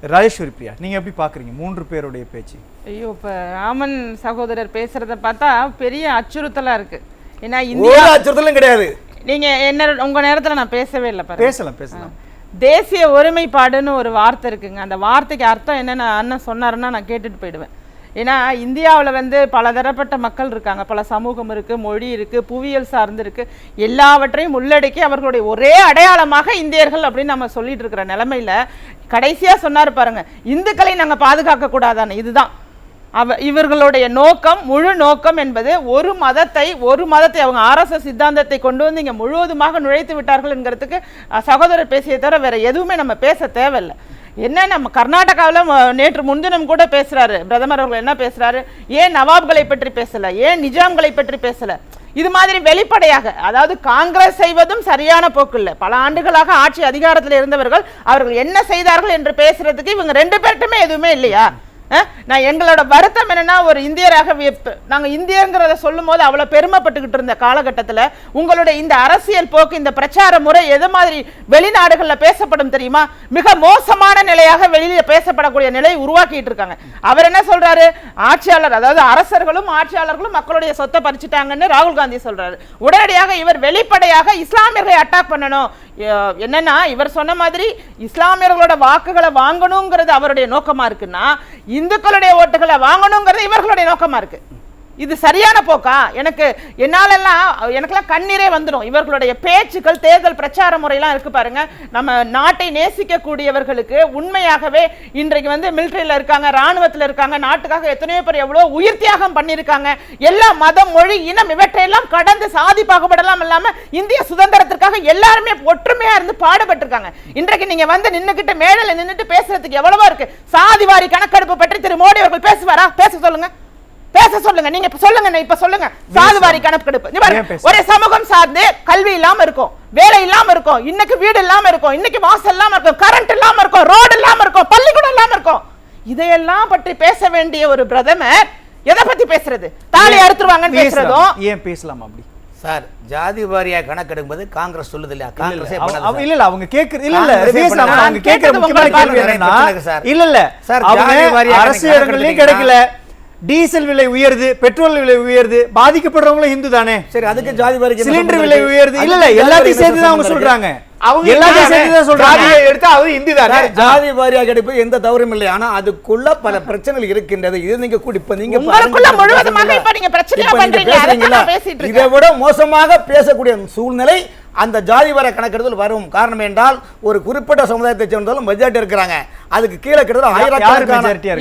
ராஜேஸ்வரி பிரியா, நீங்க எப்படி பாக்குறீங்க 3 பேருடைய பேச்சு? ஐயோ, இப்ப ராமன் சகோதரர் பேசுறத பார்த்தா பெரிய அச்சுறுத்தலா இருக்கு. ஏன்னா இந்தியா அச்சுறுத்தலும் கிடையாது. நீங்க என்ன உங்க நேரத்துல நான் பேசவே இல்லை பாருங்க. பேசலாம். தேசிய ஒருமைப்பாடுன்னு ஒரு வார்த்தை இருக்குங்க. அந்த வார்த்தைக்கு அர்த்தம் என்னன்னு அண்ணன் சொன்னாருன்னா நான் கேட்டுட்டு போயிடுவேன். ஏன்னா இந்தியாவில் வந்து பலதரப்பட்ட மக்கள் இருக்காங்க, பல சமூகம் இருக்குது, மொழி இருக்குது, புவியியல் சார்ந்து இருக்குது, எல்லாவற்றையும் உள்ளடக்கி அவர்களுடைய ஒரே அடையாளமாக இந்தியர்கள் அப்படின்னு நம்ம சொல்லிட்டு இருக்கிற நிலைமையில கடைசியாக சொன்னார் பாருங்க, இந்துக்களை நாங்கள் பாதுகாக்க கூடாதான்னு. இதுதான் இவர்களுடைய நோக்கம், முழு நோக்கம் என்பது ஒரு மதத்தை அவங்க RSS சித்தாந்தத்தை கொண்டு வந்து இங்கே முழுவதுமாக நுழைத்து விட்டார்கள் என்கிறதுக்கு சகோதரர் பேசிய தவிர வேற எதுவுமே நம்ம பேச தேவையில்லை. என்ன நம்ம கர்நாடகாவில் நேற்று முன்தினம் கூட பேசுறாரு பிரதமர் அவர்கள், என்ன பேசுறாரு, ஏன் நவாப்களை பற்றி பேசல, ஏன் நிஜாம்களை பற்றி பேசல. இது மாதிரி வெளிப்படையாக, அதாவது காங்கிரஸ் செய்வதும் சரியான போக்கு இல்லை. பல ஆண்டுகளாக ஆட்சி அதிகாரத்தில் இருந்தவர்கள் அவர்கள் என்ன செய்தார்கள் என்று பேசுறதுக்கு இவங்க 2 பேர்ட்டுமே எதுவுமே இல்லையா? நான் எங்களோட வருத்தம் என்னன்னா, ஒரு இந்தியராக நாங்கள் இந்தியங்கிறத சொல்லும் போது அவ்வளோ பெருமைப்பட்டுக்கிட்டு இருந்த காலகட்டத்தில் உங்களுடைய இந்த அரசியல் போக்கு, இந்த பிரச்சார முறை எது மாதிரி வெளிநாடுகளில் பேசப்படும் தெரியுமா? மிக மோசமான நிலையாக வெளியில் பேசப்படக்கூடிய நிலையை உருவாக்கிட்டு இருக்காங்க. அவர் என்ன சொல்றாரு, ஆட்சியாளர், அதாவது அரசர்களும் ஆட்சியாளர்களும் மக்களுடைய சொத்தை பறிச்சுட்டாங்கன்னு ராகுல் காந்தி சொல்றாரு. உடனடியாக இவர் வெளிப்படையாக இஸ்லாமியர்களை அட்டாக் பண்ணணும். என்னன்னா, இவர் சொன்ன மாதிரி இஸ்லாமியர்களோட வாக்குகளை வாங்கணுங்கிறது அவருடைய நோக்கமா இருக்குன்னா, இந்துக்களுடைய ஓட்டுகளை வாங்கணுங்கிறது இவர்களுடைய நோக்கமா இருக்கு. இது சரியான போக்கா? எனக்கெல்லாம் கண்ணீரே வந்துடும். இவர்களுடைய பேச்சுக்கள், தேர்தல் பிரச்சார முறையெல்லாம் இருக்கு பாருங்க. நம்ம நாட்டை நேசிக்க கூடியவர்களுக்கு உண்மையாகவே இன்றைக்கு வந்து மிலிட்டரியில் இருக்காங்க, ராணுவத்தில் இருக்காங்க, நாட்டுக்காக எத்தனையோ பேர் எவ்வளோ உயிர் தியாகம் பண்ணியிருக்காங்க. எல்லா மதம், மொழி, இனம் இவற்றையெல்லாம் கடந்து சாதி பாகுபாடெல்லாம் இல்லாம இந்திய சுதந்திரத்திற்காக எல்லாருமே ஒற்றுமையா இருந்து பாடுபட்டிருக்காங்க. இன்றைக்கு நீங்க வந்து நின்னுக்கிட்டு மேடையில் நின்றுட்டு பேசுறதுக்கு எவ்வளவா இருக்கு. சாதிவாரி கணக்கெடுப்பு பற்றி திரு மோடி அவர்கள் பேசுவாரா? பேச சொல்லுங்க. நீங்க சொல்லுங்க, இப்ப சொல்லுங்க. சாதிவாரி கணக்கெடுப்பு ஒரு சமூகம் சார்ந்து கல்வி இல்லாம இருக்கும், வேலை இல்லாம இருக்கும், இன்னைக்கு வீடு இல்லாம இருக்கும், இன்னைக்கு வாசல் இல்லாம இருக்கும், கரண்ட் இல்லாம இருக்கும், ரோடு இல்லாம இருக்கும், பள்ளிக்கூடம் இல்லாம இருக்கும். இதையெல்லாம் பற்றி பேச வேண்டிய ஒரு பிரதமர் எதை பத்தி பேசுறது? தாலி அறுத்துருவாங்கன்னு பேசுறதும் ஏன் பேசலாம் அப்படி? சார், ஜாதி வாரியா கணக்கெடுப்பது காங்கிரஸ் சொல்லுது இல்லையா? காங்கிரஸ் இல்ல அவங்க கேக்குறது அவங்க கேக்குற முக்கியமான கேள்வி என்னன்னா, இல்ல அரசியல்களையும் கிடைக்கல, டீசல் விலை உயருது, பெட்ரோல் விலை உயருது, பாதிக்கப்படுறவங்களும் இந்து தானே. சரி, அதுக்கு ஜாதி வாரி சிலிண்டர் விலை உயருது. இல்ல எல்லாத்தையும் சேர்த்து தான் அவங்க சொல்றாங்க. ஜாதி வாரியா கிடைப்பது எந்த தவறும் இல்லை. ஆனா அதுக்குள்ள பல பிரச்சனைகள் இருக்கின்றது. இது நீங்க இதை விட மோசமாக பேசக்கூடிய சூழ்நிலை அந்த ஜாதி வாரிய கணக்கெடுப்பில் வரும். காரணம் என்றால் ஒரு குறிப்பிட்ட சமுதாயத்தை சேர்ந்தாலும் மெஜாரிட்டி இருக்கிறாங்க, அதுக்கு கீழே கிட்டத்தட்ட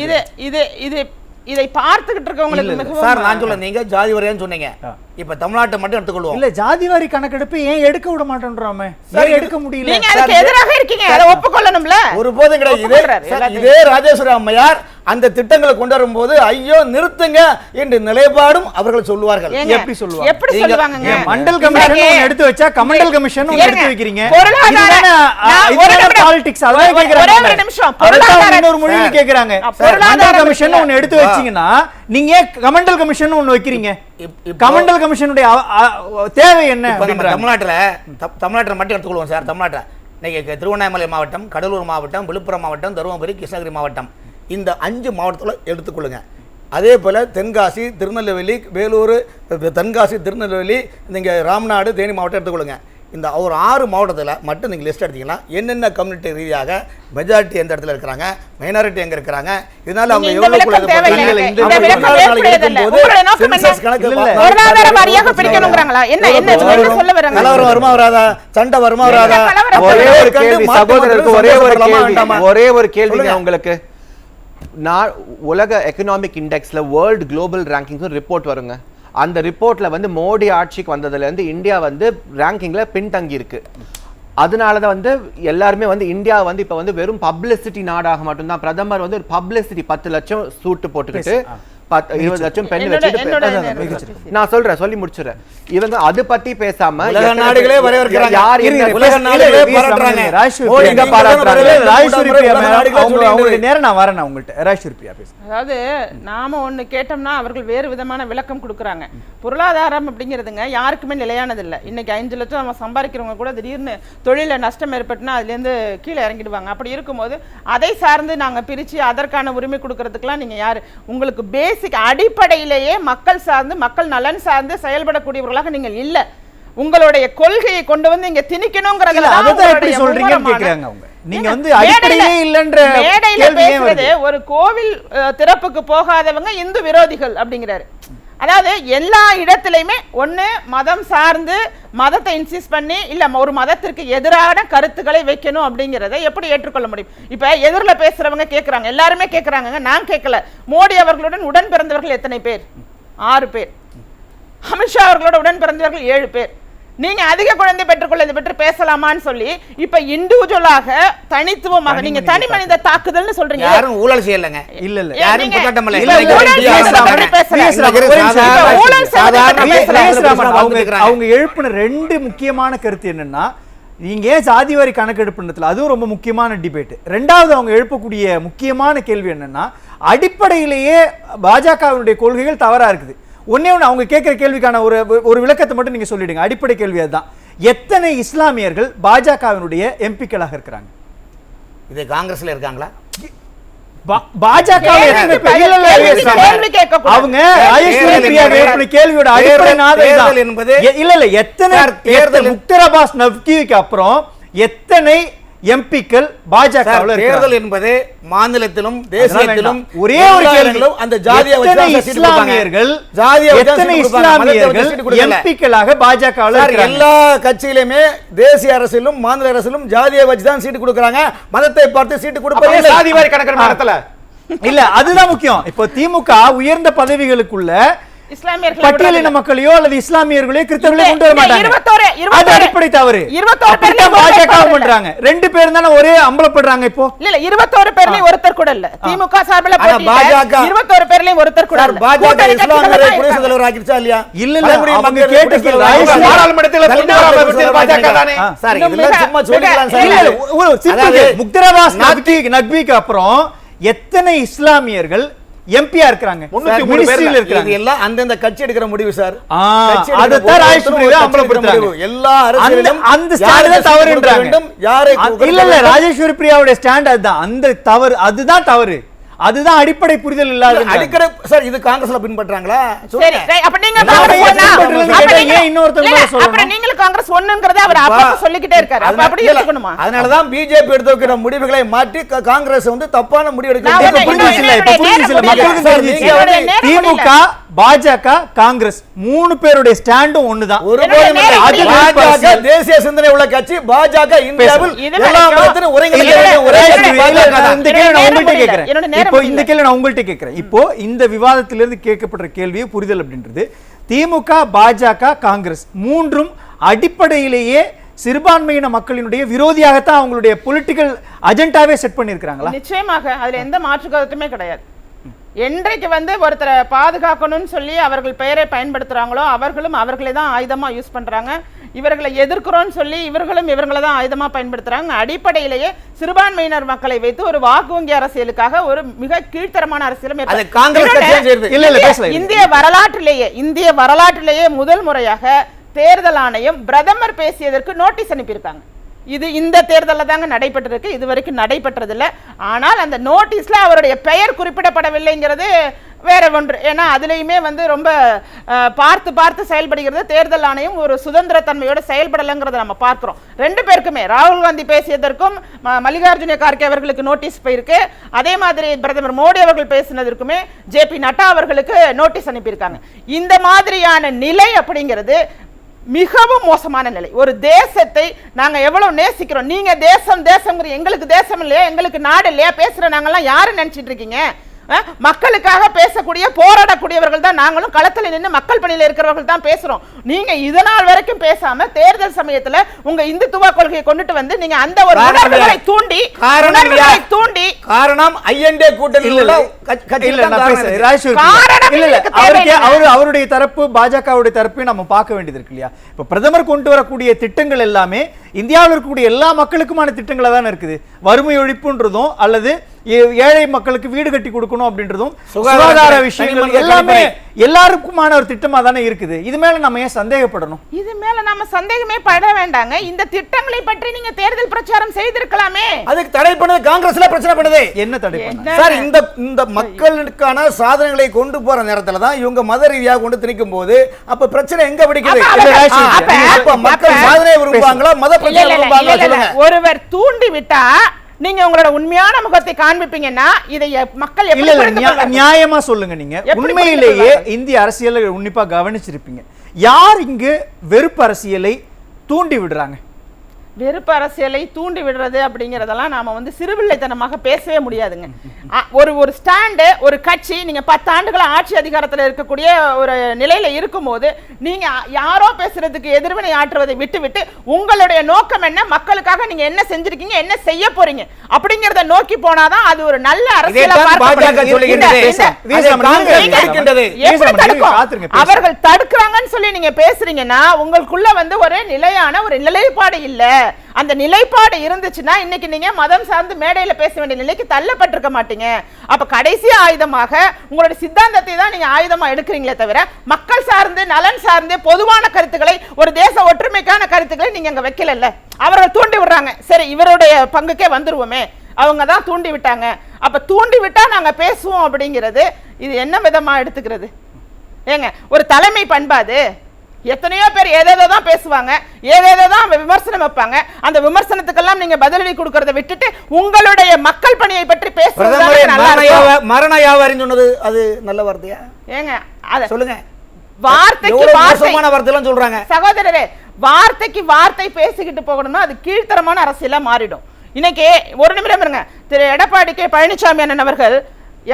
இதை பார்த்துக்கிட்டு இருக்கவங்களுக்கு சார், நான் சொல்ல, நீங்க ஜாதி வாரியான்னு சொன்னீங்க. இப்ப தமிழ்நாட்டை மட்டும் எடுத்துக்கொள்வோம். இல்ல, ஜாதி வாரி கணக்கெடுப்பு ஏன் எடுக்க விட மாட்டேன்றாமே? எடுக்க முடியல. நீங்க அதுக்கு எதிராக இருக்கீங்க, அதை ஒப்புக்கொள்ளணும்ல. ஒருபோதும் கிடையாது. இதே ராஜேஸ்வரி அம்மையார் அந்த திட்டங்களை கொண்டு வரும்போது ஐயோ நிறுத்துங்க என்று நிலைப்பாடும் அவர்கள் சொல்லுவார்கள். எப்படி சொல்லுவாங்க? எப்படி சொல்லுவாங்க? மண்டல் கமிஷன் எடுத்து வச்சா கமண்டல் கமிஷன் எடுத்து வைக்கிறீங்க. பாலிடிக்ஸ் அதான் கேக்குறாங்க. ஒரு நிமிஷம், இன்னொரு மொழியில கேக்குறாங்க. மண்டல் கமிஷன் ஒன்னு எடுத்து வச்சீங்கன்னா நீங்க கமண்டல் கமிஷன் ஒன்னு வைக்கிறீங்க. கமண்டல் கமிஷனுடைய தேவை என்ன? தமிழ்நாட்டில் மட்டும் எடுத்துக்கொள்வோம் சார். தமிழ்நாட்டில் இன்னைக்கு திருவண்ணாமலை மாவட்டம், கடலூர் மாவட்டம், விழுப்புரம் மாவட்டம், தருமபுரி, கிருஷ்ணகிரி மாவட்டம், இந்த 5 மாவட்டத்தில் எடுத்துக்கொள்ளுங்க. அதே போல் தென்காசி, திருநெல்வேலி, வேலூர், தென்காசி, திருநெல்வேலி, நீங்கள் ராம்நாடு, தேனி மாவட்டம் எடுத்துக்கொள்ளுங்க. இந்த ஒரு 6 மாவட்டத்தில் மட்டும் நீங்கள் லிஸ்ட் எடுத்தீங்கன்னா என்னென்ன கம்யூனிட்டி ரீதியாக மெஜாரிட்டி எந்த இடத்துல இருக்கிறாங்க, மைனாரிட்டி எங்க இருக்கிறாங்க, இதனால அவங்க எவ்வளவு வருமா வராதா, சண்டை வருமா வராதா? ஒரே ஒரு கேள்வி உங்களுக்கு. உலக எக்கனாமிக் இண்டெக்ஸ்ல வேர்ல்ட் குளோபல் ரேங்கிங் ரிப்போர்ட் வருங்க. அந்த ரிப்போர்ட்ல வந்து மோடி ஆட்சிக்கு வந்ததுல இருந்து இந்தியா வந்து ரேங்கிங்ல பின்தங்கி இருக்கு. அதனாலதான் வந்து எல்லாருமே வந்து இந்தியா வந்து இப்ப வந்து வெறும் பப்ளிசிட்டி நாடாக மட்டும்தான். பிரதமர் வந்து ஒரு பப்ளிசிட்டி 10 லட்சம் சூட்டு போட்டுக்கிட்டு 20 லட்சம் பெண் வச்சுட்டு நான் சொல்றேன், சொல்லி முடிச்சுறேன். இவங்க அது பத்தி பேசாம உலக நாடுகளே வரவேற்கிறாங்க. யார் உலக நாடுகளே பாராட்டுறாங்க. அவங்களுடைய நேரம் நான் வரேன் உங்கள்ட்ட. ராஜேஸ்வரி பிரியா பேசுங்க. அதாவது நாம ஒண்ணு கேட்டோம்னா அவர்கள் வேறு விதமான விளக்கம் கொடுக்குறாங்க. பொருளாதாரம் அப்படிங்கிறதுங்க யாருக்குமே நிலையானது இல்லை. இன்னைக்கு 5 லட்சம் நம்ம சம்பாதிக்கிறவங்க கூட திடீர்னு தொழில நஷ்டம் ஏற்பட்டுனா அதுல இருந்து கீழே இறங்கிடுவாங்க. அப்படி இருக்கும்போது அதை சார்ந்து நாங்க பிரிச்சு அதற்கான உரிமை கொடுக்கறதுக்கெல்லாம் நீங்க யாரு? உங்களுக்கு பேசிக் அடிப்படையிலேயே மக்கள் சார்ந்து மக்கள் நலன் சார்ந்து செயல்படக்கூடியவர்களாக நீங்கள் இல்ல. உங்களுடைய கொள்கையை கொண்டு வந்து இங்க திணிக்கணும்ங்கறதுல சொல்றீங்கன்னு கேக்குறாங்க அவங்க. நீங்க வந்து அடிப்படையே இல்லன்ற மேடையில பேசுறது ஒரு கோவில் திறப்புக்கு போகாதவங்க இந்து விரோதிகள் அப்படிங்கிறாரு. அதாவது எல்லா இடத்திலையுமே ஒண்ணு மதம் சார்ந்து மதத்தை இன்சிஸ்ட் பண்ணி இல்ல ஒரு மதத்திற்கு எதிரான கருத்துக்களை வைக்கணும் அப்படிங்கறதை எப்படி ஏற்றுக்கொள்ள முடியும்? இப்ப எதிரில பேசுறவங்க கேக்குறாங்க, எல்லாருமே கேக்குறாங்க, நான் கேட்கல. மோடி அவர்களுடன் உடன் பிறந்தவர்கள் எத்தனை பேர்? 6 பேர். அமித்ஷா அவர்களோட உடன் பிறந்தவர்கள் 7 பேர். நீங்க அதிக குழந்தை பெற்றுக்கொள்ள இதை பற்றி பேசலாமான்னு சொல்லி இப்ப இண்டிவிஜுவலாக தனித்துவமாக நீங்க தனி மனித தாக்குதல்னு சொல்றீங்க. யாரும் ஊழல் செய்யலங்க. இல்ல இல்ல யாரும் குற்றம் இல்ல. அவங்க எழுப்பின 2 முக்கியமான கருத்து என்னன்னா, நீங்க ஏன் சாதிவாரி கணக்கெடுப்புன்றதுல அதுவும் ரொம்ப முக்கியமான டிபேட். ரெண்டாவது அவங்க எழுப்பக்கூடிய முக்கியமான கேள்வி என்னன்னா, அடிப்படையிலேயே பாஜகவினுடைய கொள்கைகள் தவறா இருக்குது. ஒண்ணே ஒன்று அவங்க கேட்கிற கேள்விக்கான ஒரு விளக்கத்தை மட்டும் நீங்க சொல்லிடுங்க. அடிப்படை கேள்வி அதுதான். எத்தனை இஸ்லாமியர்கள் பாஜகவினுடைய எம்பிக்களாக இருக்கிறாங்க? இது காங்கிரஸ்ல இருக்காங்களா? பாஜக அவங்க கேள்வியோட அடிப்படை என்பது இல்ல இல்ல எத்தனை தேர்தல் முக்தர் அப்பாஸ் நக்விக்கு அப்புறம் எத்தனை எம்பிக்கள் பாஜகவுல தேர்தல் என்பது மாநிலத்திலும் தேசியத்திலும் ஒரே ஒரு கேள்வி, அந்த ஜாதிய இஸ்லாமியர்கள் எத்தனை இஸ்லாமியர்கள் எம்பிக்களாக பாஜகவுல இருக்காங்க? எல்லா கட்சியிலுமே தேசிய அரசிலும் மாநில அரசிலும் ஜாதியை வச்சு தான் சீட்டு கொடுக்கறாங்க. மதத்தை பார்த்து சீட்டு கொடுப்பது சாதிவாரி கணக்கெடுப்பு நடத்தல. இல்ல அதுதான் முக்கியம். இப்போ திமுக உயர்ந்த பதவிகளுக்குள்ள இஸ்லாமியர்கள் பட்டியலின மக்களையோ அல்லது இஸ்லாமியர்களையோ கிறிஸ்தவர்களையோ கொண்டு வர மாட்டாங்க. அது அடிப்படை தவறு. பாஜக பண்றாங்க. 2 பேர் தான ஒரே அம்பலப்படுறாங்க. இப்போ இல்ல 21 பேர்லயும் ஒருத்தர் கூட இல்ல. திமுக சார்பில போட்டியிட்ட 21 பேர்லயும் ஒருத்தர் கூட இல்ல. பாஜக இஸ்லாமியரை குடியரசுத் தலைவர் ஆக்கிச்சா இல்லையா? இல்ல இல்ல அவங்க கேட்ட நாடாளுமன்றத்தில் பாஜக தானே சார். இதெல்லாம் சும்மா சொல்லிக்கலாம் சார். முக்தர் அப்பாஸ் நக்விக்கு அப்புறம் எத்தனை இஸ்லாமியர்கள் எம்பியா இருக்காங்க? 303 இருக்காங்க. எல்லாம் அந்தந்த கட்சி எடுக்கிற முடிவு சார். அது தான் ராஜேஸ்வரி அம்பலப்படுத்துறாங்க. எல்லா அரசியலும் அந்த ஸ்டாண்ட் தான் தவறுன்றாங்க. இல்ல இல்ல ராஜேஸ்வரி பிரியாவுடைய ஸ்டாண்ட் அதுதான். அந்த தவறு அதுதான் தவறு. அதுதான் அடிப்படை புரிதல் இல்லாத அடிக்கடி சார். இது காங்கிரஸ்ல பின்பற்றாங்களா? சரி அப்ப நீங்க அப்புறம் நீங்க காங்கிரஸ் ஒண்ணுங்கறத அவர் அப்பப்ப சொல்லிக்கிட்டே இருக்காரு. அப்ப அப்படி இருக்கணுமா? அதனால தான் பிஜேபி எடுத்துக்கிற முடிவுகளை மாற்றி காங்கிரஸ் வந்து தப்பான முடிவு எடுக்கிறாங்க. திமுக பாஜக காங்கிரஸ் 3 பேருடைய ஸ்டாண்டும் ஒண்ணுதான். பாஜக தேசிய சிந்தனை உள்ள கட்சி. பாஜக இந்தியாவில் எல்லா மதத்திலும் இப்போ இந்த கேள்வி நான் உங்கள்கிட்ட கேட்கிறேன். இப்போ இந்த விவாதத்திலிருந்து கேட்கப்படுற கேள்வியை புரிதல் அப்படின்றது, திமுக பாஜக காங்கிரஸ் 3ம் அடிப்படையிலேயே சிறுபான்மையின மக்களினுடைய விரோதியாகத்தான் அவங்களுடைய பொலிட்டிக்கல் அஜெண்டாவே செட் பண்ணிருக்காங்களா? நிச்சயமாக அதுல எந்த மாற்று கருத்துமே கிடையாது. என்றைக்கு வந்து ஒருத்தரை பாதுகாக்கணும்னு சொல்லி அவர்கள் பெயரை பயன்படுத்துறாங்களோ அவர்களும் அவர்களை தான் ஆயுதமா யூஸ் பண்றாங்க. இவர்களை எதிர்க்கிறோம்னு சொல்லி இவர்களும் இவர்களை தான் ஆயுதமா பயன்படுத்துறாங்க. அடிப்படையிலேயே சிறுபான்மையினர் மக்களை வைத்து ஒரு வாக்கு வங்கி அரசியலுக்காக ஒரு மிக கீழ்த்தரமான அரசியலும் இந்திய வரலாற்றிலேயே முதல் முறையாக தேர்தல் ஆணையம் பிரதமர் பேசியதற்கு நோட்டீஸ் அனுப்பியிருக்காங்க. இது இந்த தேர்தலில் தாங்க நடைபெற்றிருக்கு. இது வரைக்கும் நடைபெற்றதில்லை. ஆனால் அந்த நோட்டீஸ்ல அவருடைய பெயர் குறிப்பிடப்படவில்லைங்கிறது வேற ஒன்று. ஏன்னா அதுலேயுமே வந்து ரொம்ப பார்த்து பார்த்து செயல்படுகிறது. தேர்தல் ஆணையம் ஒரு சுதந்திர தன்மையோட செயல்படலைங்கிறத நம்ம பார்க்கிறோம். 2 பேருக்குமே ராகுல் காந்தி பேசியதற்கும் மல்லிகார்ஜுன கார்கே அவர்களுக்கு நோட்டீஸ் போயிருக்கு. அதே மாதிரி பிரதமர் மோடி அவர்கள் பேசினதற்குமே ஜேபி நட்டா அவர்களுக்கு நோட்டீஸ் அனுப்பியிருக்காங்க. இந்த மாதிரியான நிலை அப்படிங்கிறது மிகவும் மோசமான நிலை. ஒரு தேசத்தை நாங்க எவ்வளவு நேசிக்கிறோம். நீங்க தேசம் தேசம் எங்களுக்கு தேசம் இல்லையா, எங்களுக்கு நாடு இல்லையா பேசுற நாங்கெல்லாம் யாரு நினைச்சிட்டு இருக்கீங்க? மக்களுக்காக பேசக்கூடிய போராடக்கூடியவர்கள் தான் நாங்களும், களத்தில் நின்று மக்கள் பணியில் இருக்கிறவர்கள் தான் பேசுறோம். நீங்க இதனால் வரைக்கும் பேசாம தேர்தல் சமயத்துல உங்க இந்துத்துவ கொள்கையை கொண்டுட்டு வந்து நீங்க அந்த ஒரு உணர்வுகளை தூண்டி காரணம் ஐஎன்டே கூட்டணியில் உள்ள அவருடைய தரப்பு பாஜகவுடைய தரப்பையும் நம்ம பார்க்க வேண்டியது இருக்கு இல்லையா? இப்ப பிரதமர் கொண்டு வரக்கூடிய திட்டங்கள் எல்லாமே இந்தியாவில் இருக்கக்கூடிய எல்லா மக்களுக்குமான திட்டங்களா தான் இருக்குது. வறுமை ஒழிப்புன்றதும் அல்லது ஏழை மக்களுக்கு வீடு கட்டி கொடுக்கணும் அப்படின்றதும் சுகாதார விஷயங்கள் எல்லாமே எல்லாருக்குமான ஒரு திட்டமா தானே இருக்குது. இது மேல நம்ம ஏன் சந்தேகப்படணும்? இது மேல நம்ம சந்தேகமே பட வேண்டாங்க. இந்த திட்டங்களை பற்றி நீங்க தேர்தல் பிரச்சாரம் செய்திருக்கலாமே. அதுக்கு தடை பண்ணது காங்கிரஸ்ல பிரச்சனை பண்ணுது. என்ன தடை பண்ண சார்? இந்த மக்களுக்கான சாதனைகளை கொண்டு போற நேரத்துல தான் இவங்க மத ரீதியாக கொண்டு திணிக்கும் போது அப்ப பிரச்சனை எங்க பிடிக்குது? அப்ப மக்கள் சாதனை விரும்புவாங்களா மத பிரச்சனை விரும்புவாங்களா? சொல்லுங்க. ஒருவர் தூண்டி விட்டா நீங்க உங்களோட உண்மையான முகத்தை காண்பிப்பீங்கன்னா இதை மக்கள் எப்படி நியாயமா சொல்லுங்க. நீங்க உண்மையிலேயே இந்திய அரசியலை உன்னிப்பா கவனிச்சிருப்பீங்க. யார் இங்கு வெறுப்பு அரசியலை தூண்டி விடுறாங்க? வெறுப்பு அரசியலை தூண்டி விடுறது அப்படிங்கறதெல்லாம் நாம வந்து சிறுபிள்ளைத்தனமாக பேசவே முடியாதுங்க. ஒரு ஸ்டாண்டு, ஒரு கட்சி நீங்க 10 ஆண்டுகள் ஆட்சி அதிகாரத்தில் இருக்கக்கூடிய ஒரு நிலையில இருக்கும்போது நீங்க யாரோ பேசுறதுக்கு எதிர்வினை ஆற்றுவதை விட்டு உங்களுடைய நோக்கம் என்ன, மக்களுக்காக நீங்க என்ன செஞ்சிருக்கீங்க, என்ன செய்ய போறீங்க அப்படிங்கறத நோக்கி போனாதான் அது ஒரு நல்ல அரசியல். அவர்கள் தடுக்கிறாங்கன்னு சொல்லி நீங்க பேசுறீங்கன்னா உங்களுக்குள்ள வந்து ஒரு நிலையான ஒரு நிலைப்பாடு இல்ல. அந்த நிலைப்பாடு இருந்துச்சுன்னா இன்னைக்கு நீங்க மதம் சார்ந்து மேடையில பேச வேண்டிய நிலைக்கு தள்ளப்பட்டிருக்க மாட்டீங்க. அப்ப கடைசி ஆயுதமாக உங்களுடைய சித்தாந்தத்தை தான் நீங்க ஆயுதமா எடுக்கிறீங்களே தவிர மக்கள் சார்ந்து நலன் சார்ந்து பொதுவான கருத்துக்களை, ஒரு தேச ஒற்றுமைக்கான கருத்துக்களை நீங்க அங்க வைக்கல. அவர்கள் தூண்டி விடுறாங்க. சரி, இவருடைய பங்குக்கே வந்துருவோமே, அவங்க தான் தூண்டி விட்டாங்க, அப்ப தூண்டி விட்டா நாங்க பேசுவோம் அப்படிங்கிறது இது என்ன விதமா எடுத்துக்கிறது? ஏங்க, ஒரு தலைமை பண்பாது. எத்தனையோ பேர் ஏதேதோ தான் பேசுவாங்க, ஏதேதோ தான் விமர்சனம் வைப்பாங்க. அந்த விமர்சனத்துக்கெல்லாம் நீங்க பதிலடி கொடுக்கறத விட்டுட்டு உங்களுடைய மக்கள் பணியை பற்றி பேசுறது மரண வியாபாரம் சொன்னது அது நல்ல வார்த்தையா? ஏங்க அத சொல்லுங்க. வார்த்தைக்கு வார்த்தை சொல்றாங்க. சகோதரரே, வார்த்தைக்கு வார்த்தை பேசிக்கிட்டு போகணும்னா அது கீழ்த்தரமான அரசியலா மாறிடும். இன்னைக்கு ஒரு நிமிடம் இருங்க. திரு எடப்பாடி கே பழனிசாமி அண்ணன் அவர்கள்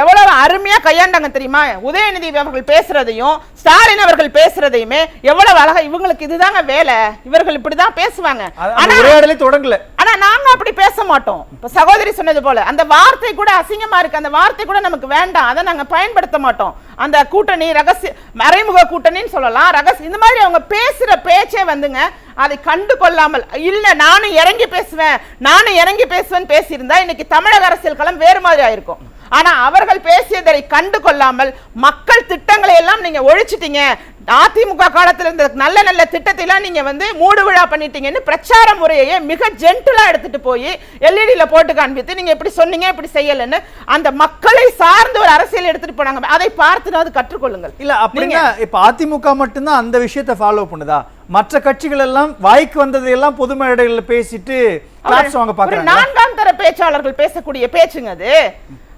எவ்வளவு அருமையா கையாண்டாங்க தெரியுமா? உதயநிதி அவர்கள் பேசுறதையும் ஸ்டாலின் அவர்கள் பேசுறதையுமே எவ்வளவு அழகா. இவங்களுக்கு இதுதாங்க வேலை, இவர்கள் இப்படிதான் பேசுவாங்க. ஆனா நாங்க அப்படி பேச மாட்டோம். இப்ப சகோதரி சொன்னது போல அந்த வார்த்தை கூட அசிங்கமா இருக்கு, அந்த வார்த்தை கூட நமக்கு வேண்டாம், அதை நாங்க பயன்படுத்த மாட்டோம். அந்த கூட்டணி ரகசிய மறைமுக கூட்டணின்னு சொல்லலாம், ரகசிய இந்த மாதிரி அவங்க பேசுற பேச்சே வந்துங்க அதை கண்டு கொள்ளாமல் இல்ல நானும் இறங்கி பேசுவேன் பேசியிருந்தா இன்னைக்கு தமிழக அரசியல் களம் வேறு மாதிரி ஆயிருக்கும். ஆனா அவர்கள் பேசியதை கண்டு கொள்ளாமல் மக்கள் திட்டங்களை எல்லாம் நீங்க ஒழிச்சிட்டீங்க, அதிமுக காலத்தில் இருந்த நல்ல நல்ல திட்டத்தை எல்லாம் நீங்க வந்து மூடு விழா பண்ணிட்டீங்கன்னு பிரச்சார முறையை மிக ஜென்டிலா எடுத்துட்டு போய் எல்இடியில போட்டு காண்பித்து நீங்க இப்படி சொன்னீங்க இப்படி செய்யலன்னு அந்த மக்களை சார்ந்த ஒரு அரசியல் எடுத்துட்டு போனாங்க. அதை பார்த்து கற்றுக்கொள்ளுங்கள். இல்ல அப்படின்னா இப்ப அதிமுக மட்டும்தான் அந்த விஷயத்தை ஃபாலோ பண்ணுதா? மற்ற கட்சிகள் எல்லாம் வாய்க்கு வந்ததையெல்லாம் பொது மேடைகளில் பேசிட்டு நான்காம் தர பேச்சாளர்கள் பேசக்கூடிய பேச்சுங்க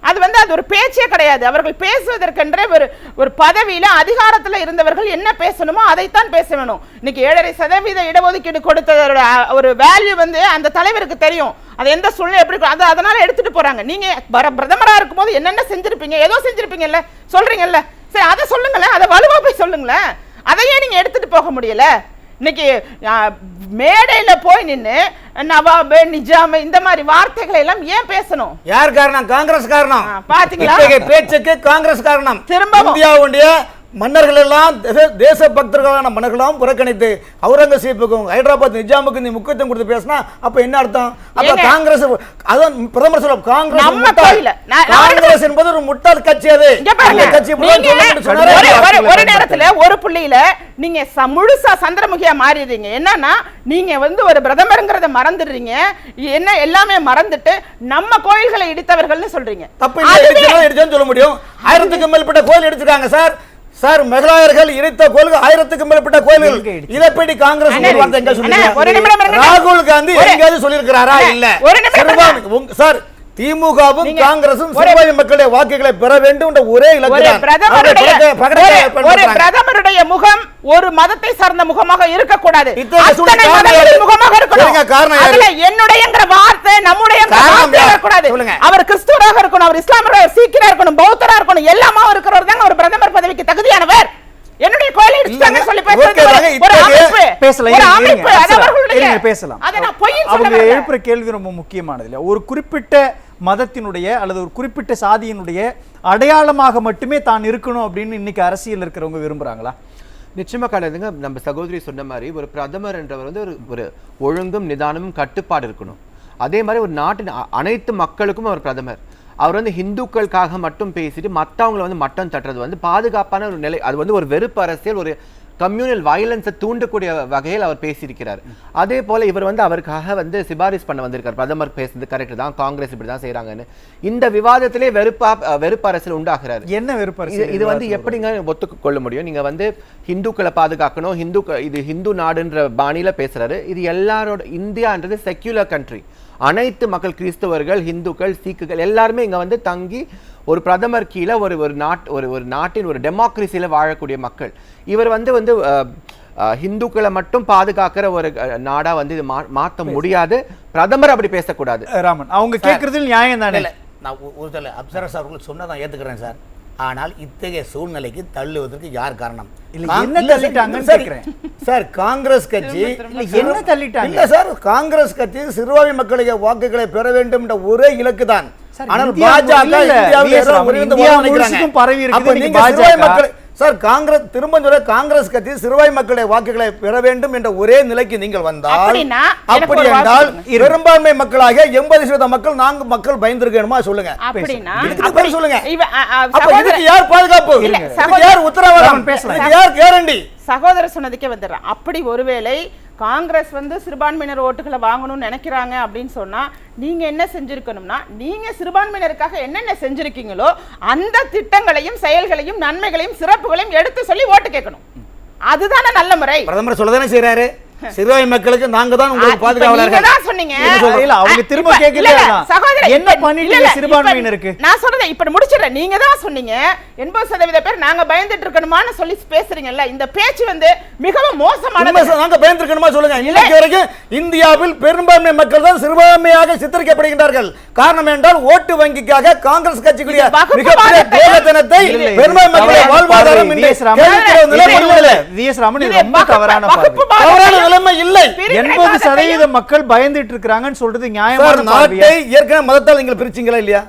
அது வந்து அது ஒரு பேச்சே கிடையாது. அவர்கள் பேசுவதற்கென்ற ஒரு பதவியில அதிகாரத்தில் இருந்தவர்கள் என்ன பேசணுமோ அதைத்தான் பேச வேணும். இன்னைக்கு 7.5% இடஒதுக்கீடு கொடுத்த ஒரு வேல்யூ வந்து அந்த தலைவருக்கு தெரியும். அது எந்த சூழ்நிலை எப்படி அதனால எடுத்துட்டு போறாங்க. நீங்க பிரதமரா இருக்கும் போது என்னென்ன செஞ்சிருப்பீங்க, ஏதோ செஞ்சிருப்பீங்கல்ல, சொல்றீங்கல்ல, சரி அதை சொல்லுங்களேன், அதை வலுவா போய் சொல்லுங்களேன். அதையே நீங்க எடுத்துட்டு போக முடியல. இன்னைக்கு மேடையில போய் நின்னு நவாபு நிஜாம் இந்த மாதிரி வார்த்தைகளை எல்லாம் ஏன் பேசணும்? யார் காரணம்? காங்கிரஸ் காரணம். பாத்தீங்களா? பேச்சுக்கு காங்கிரஸ் காரணம். திரும்ப இந்தியாவுடைய மன்னர்கள் எல்லாம் தேச பக்தர்களான மன்னர்களாம் புறக்கணித்து அவுரங்கசீப்புக்கும் ஹைதராபாத் நிஜாமுக்கு நீ முக்கியத்துவம் கொடுத்து பேசினா அப்ப என்ன அர்த்தம்? அப்ப காங்கிரஸ் அதான் பிரதமர் சொல்ல காங்கிரஸ் என்பது ஒரு முட்டாள் கட்சி. அது ஒரு நேரத்துல ஒரு புள்ளியில நீங்க முழுசா சந்திரமுகியா மாறிடுறீங்க. என்னன்னா நீங்க வந்து ஒரு பிரதமர்ங்கிறத மறந்துடுறீங்க, என்ன எல்லாமே மறந்துட்டு நம்ம கோயில்களை இடித்தவர்கள்னு சொல்றீங்க. தப்பு சொல்ல முடியும். 1000க்கும் மேற்பட்ட கோயில் இடிச்சிருக்காங்க சார். சார், மகளாயர்கள் இணைத்த கோயில்கள் 1000க்கும் மேற்பட்ட கோயில்கள். இதைப்படி காங்கிரஸ் ராகுல் காந்தி எங்கேயாவது சொல்லியிருக்கிறாரா? இல்ல சார், திமுகவும் காங்கிரசும் சிறுபான்மை மக்களுடைய வாக்குகளை பெற வேண்டும் என்ற ஒரே இலக்கு. பிரதமருடைய முகம் ஒரு மதத்தை சார்ந்த முகமாக இருக்கக்கூடாது, முகமாக இருக்கணும். என்னுடைய வார்த்தை நம்முடைய இருக்கக்கூடாது. அவர் கிறிஸ்துவராக இருக்கணும், அவர் இஸ்லாமியராக, சீக்கியரா இருக்கணும், பௌத்தரா இருக்கணும், எல்லாமா இருக்கிறவர் தான் ஒரு பிரதமர் பதவிக்கு தகுதியானவர். என்னுடைய கோயிலை சொல்லி பேசலாம். அவங்க எழுப்புற கேள்வி ரொம்ப முக்கியமானது இல்ல. ஒரு குறிப்பிட்ட மதத்தினுடைய அல்லது ஒரு குறிப்பிட்ட சாதியினுடைய அடையாளமாக மட்டுமே தான் இருக்கணும் அப்படின்னு இன்னைக்கு அரசியல் இருக்கிறவங்க விரும்புறாங்களா? நிச்சயமா கிடையாதுங்க. நம்ம சகோதரி சொன்ன மாதிரி ஒரு பிரதமர் என்றவர் வந்து ஒரு ஒழுங்கும் நிதானமும் கட்டுப்பாடு இருக்கணும். அதே மாதிரி ஒரு நாட்டின் அனைத்து மக்களுக்கும் அவர் பிரதமர். அவர் வந்து ஹிந்துக்களுக்காக மட்டும் பேசிட்டு மற்றவங்களை வந்து மட்டம் தட்டுறது வந்து பாதுகாப்பான ஒரு நிலை. அது வந்து ஒரு வெறுப்பு அரசியல், ஒரு கம்யூனல் வயலன்ஸை தூண்டக்கூடிய வகையில் அவர் பேசியிருக்கிறார். அதே போல இவர் வந்து அவருக்காக வந்து சிபாரிசு பண்ண வந்திருக்கார். பிரதமர் பேசுறது கரெக்ட் தான், காங்கிரஸ் இப்படி தான் செய்யறாங்கன்னு. இந்த விவாதத்திலே வெறுப்பு அரசியல் உண்டாகிறார். என்ன வெறுப்பு அரசியல்? இது வந்து எப்படிங்க ஒத்துக்கொள்ள முடியும்? நீங்க வந்து ஹிந்துக்களை பாதுகாக்கணும், இது ஹிந்து நாடுன்ற பாணியில பேசுறாரு. இது எல்லாரோட, இந்தியான்றது செக்யூலர் கண்ட்ரி. அனைத்து மக்கள், கிறிஸ்தவர்கள், இந்துக்கள், சீக்குகள் எல்லாருமே இங்க வந்து தங்கி ஒரு பிரதமர் கீழே ஒரு நாட்டின் ஒரு டெமோக்ரஸியில வாழக்கூடிய மக்கள். இவர் வந்து ஹிந்துக்களை மட்டும் பாதுகாக்கிற ஒரு நாடா வந்து இது மாற்ற முடியாது. பிரதமர் அப்படி பேசக்கூடாது. ராமன், அவங்க கேட்கறதுல நியாயம் தானே. நான் ஒரு அப்சரஸ் அவர்கள் சொன்னதான் ஏத்துக்கிறேன் சார். ஆனால் இத்தகைய சூழ்நிலைக்கு தள்ளுவதற்கு யார் காரணம்? என்ன தள்ளிட்டாங்கன்னு கேக்குறேன் சார். காங்கிரஸ் கட்சி என்ன தள்ளிட்டாங்க? இல்ல சார், காங்கிரஸ் கட்சி சிறுபான்மை மக்களுடைய வாக்குகளை பெற வேண்டும் என்ற ஒரே இலக்கு தான். ஆனால் பாஜக சார் காங்கிரஸ் திரும்ப சொல்ல காங்கிரஸ் கட்சி சிறுபான்மை மக்களுடைய வாக்குகளை பெற வேண்டும் என்ற ஒரே நிலைக்கு நீங்கள் வந்தால், அப்படி என்றால் பெரும்பான்மை மக்களாக 80% மக்கள் நான்கு மக்கள் பயந்திருக்கணுமா சொல்லுங்க. சொல்லுங்க. அப்ப இதுக்கு யார் பாதுகாப்பு, யார் உத்தரவாதம், யார் கேரண்டி? சகோதரர் சொன்னதுக்கே வந்துடுறேன். அப்படி ஒருவேளை காங்கிரஸ் வந்து சிறுபான்மையினர் ஓட்டுகளை வாங்கணும்னு நினைக்கிறாங்க அப்படின்னு சொன்னா நீங்க என்ன செஞ்சிருக்கணும்னா, நீங்க சிறுபான்மையினருக்காக என்னென்ன செஞ்சிருக்கீங்களோ அந்த திட்டங்களையும் செயல்களையும் நன்மைகளையும் சிறப்புகளையும் எடுத்து சொல்லி ஓட்டு கேட்கணும். அதுதானே நல்ல முறை. பிரதமர் சொல்லதானே செய்யறாரு. சிறுபான்மை மக்களுக்கு நாங்க தான் உங்களுக்கு பாதுகாவலர்கள் தான் சொன்னீங்க. அவங்க திரும்ப கேட்கல என்ன பண்ணிட்டீங்க சிறுபான்மையினருக்கு? நான் சொல்றதை இப்ப முடிச்சிடுறேன். நீங்க தான் சொன்னீங்க 80% பேர் நாங்க பயந்துட்டு இருக்கணுமான்னு சொல்லி பேசுறீங்கல்ல. இந்த பேச்சு வந்து மிகவும் மோசமானது. நாங்க பயந்துருக்கணுமா சொல்லுங்க. இன்னைக்கு வரைக்கும் இந்தியாவில் பெரும்பான்மை மக்கள் தான் சிறுபான்மையாக சித்தரிக்கப்படுகின்றார்கள். காரணம் என்றால் ஓட்டு வங்கிக்காக காங்கிரஸ் கட்சிக்குரிய மிகப்பெரிய தேவதனத்தை பெரும்பான்மை மக்களுடைய வாழ்வாதாரம் நிலைமை இல்லை. 80% மக்கள் பயந்துட்டு இருக்காங்கன்னு சொல்றது நியாயமான நாட்டை ஏற்கனவே மதத்தால் நீங்கள் பிரிச்சீங்களா இல்லையா?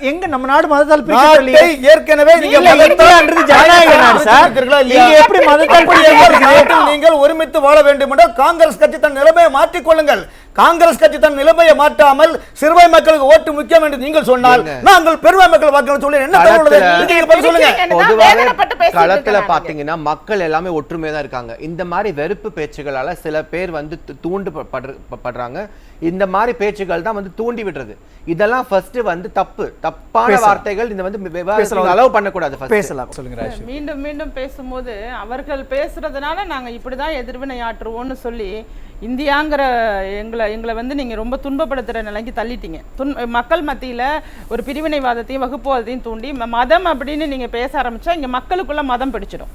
எங்க நம்ம நாடு மதத்தால் பிரிக்கலையே. ஏற்கனவே நீங்க மதத்தால்ன்றது ஜனநாயக நாடு சார். நீங்க எப்படி மதத்தால் பிரிக்கிறீங்க? நீங்கள் ஒருமித்து வாழ வேண்டும் என்றால் காங்கிரஸ் கட்சி தன் நிலைமையை மாற்றிக் கொள்ளுங்கள். காங்கிரஸ் கட்சி தன் நிலைமையை மாற்றாமல் சிறுபான்மை மக்களுக்கு ஓட்டு முக்கியம் என்று நீங்கள் சொன்னால் நாங்கள் பெரும்பான்மை மக்கள் வாக்குகள் சொல்லி என்ன சொல்லுங்க. களத்துல பாத்தீங்கன்னா மக்கள் எல்லாமே ஒற்றுமையா தான் இருக்காங்க. இந்த மாதிரி வெறுப்பு பேச்சுகளால சில பேர் வந்து தூண்டப்படுறாங்க. இந்த மாதிரி பேச்சுகள் தான் வந்து தூண்டி விடுறது. இதெல்லாம் ஃபர்ஸ்ட் வந்து தப்பான வார்த்தைகள். இந்த வந்து அலோவ் பண்ணக்கூடாது. பேசலாம் சொல்லுங்க. மீண்டும் மீண்டும் பேசும்போது அவர்கள் பேசுறதுனால நாங்க இப்படிதான் எதிர்வினை ஆற்றுவோம்னு சொல்லி இந்தியாங்கிற எங்களை வந்து நீங்க ரொம்ப துன்பப்படுத்துற நிலைக்கு தள்ளிட்டீங்க. மக்கள் மத்தியில ஒரு பிரிவினைவாதத்தையும் வகுப்புவாதத்தையும் தூண்டி மதம் அப்படின்னு நீங்க பேச ஆரம்பிச்சா இங்க மக்களுக்குள்ள மதம் பிடிச்சிடும்.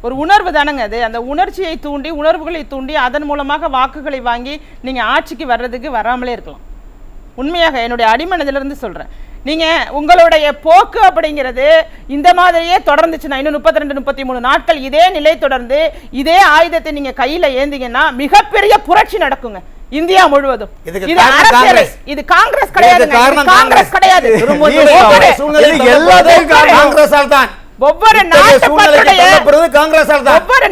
ஒரு உணர்வு தானங்க அது. அந்த உணர்ச்சியை தூண்டி, உணர்வுகளை தூண்டி அதன் மூலமாக வாக்குகளை வாங்கி நீங்க ஆட்சிக்கு வர்றதுக்கு வராமலே இருக்கலாம். உண்மையாக என்னுடைய அடிமனதிலிருந்து சொல்றேன். நீங்க உங்களுடைய போக்கு அப்படிங்கிறது இந்த மாதிரியே தொடர்ந்துச்சுன்னா இன்னும் 32-33 நாட்கள் இதே நிலை தொடர்ந்து இதே ஆயுதத்தை நீங்க கையில ஏந்தீங்கன்னா மிகப்பெரிய புரட்சி நடக்குங்க இந்தியா முழுவதும். இது காங்கிரஸ் கிடையாது, காங்கிரஸ் கிடையாது. ஒவ்வொரு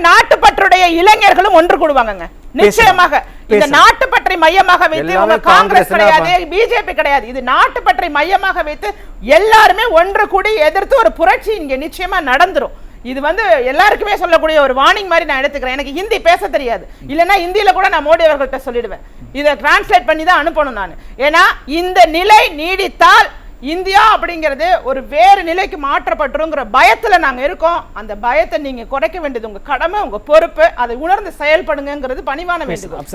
நாட்டுப்பற்றுடைய இளைஞர்களும் ஒன்று கூடுவாங்க. நிச்சயமாக இந்த நாட்டுப்பற்றை மையமாக வைத்து காங்கிரஸ் கிடையாது, பிஜேபி கிடையாது. இது நாட்டுப்பற்றை மையமாக வைத்து எல்லாருமே ஒன்று கூடி எதிர்த்து ஒரு புரட்சி இங்க நிச்சயமா நடந்துரும். இது வந்து எல்லாருக்குமே சொல்லக்கூடிய ஒரு வார்னிங் மாதிரி நான் எடுத்துக்கிறேன். எனக்கு ஹிந்தி பேச தெரியாது, இல்லைன்னா ஹிந்தியில கூட நான் மோடி அவர்கள்ட்ட சொல்லிடுவேன். இதை டிரான்ஸ்லேட் பண்ணி தான் அனுப்பணும் நான். ஏன்னா இந்த நிலை நீடித்தால் இந்தியா அப்படிங்கிறது ஒரு வேறு நிலைக்கு மாற்றப்பட்டுருங்கிற பயத்துல நாங்க இருக்கோம். அந்த பயத்தை நீங்க குறைக்க வேண்டியது உங்க கடமை, உங்க பொறுப்பு. அதை உணர்ந்து செயல்படுங்கிறது பணிவான வேண்டுகோள்.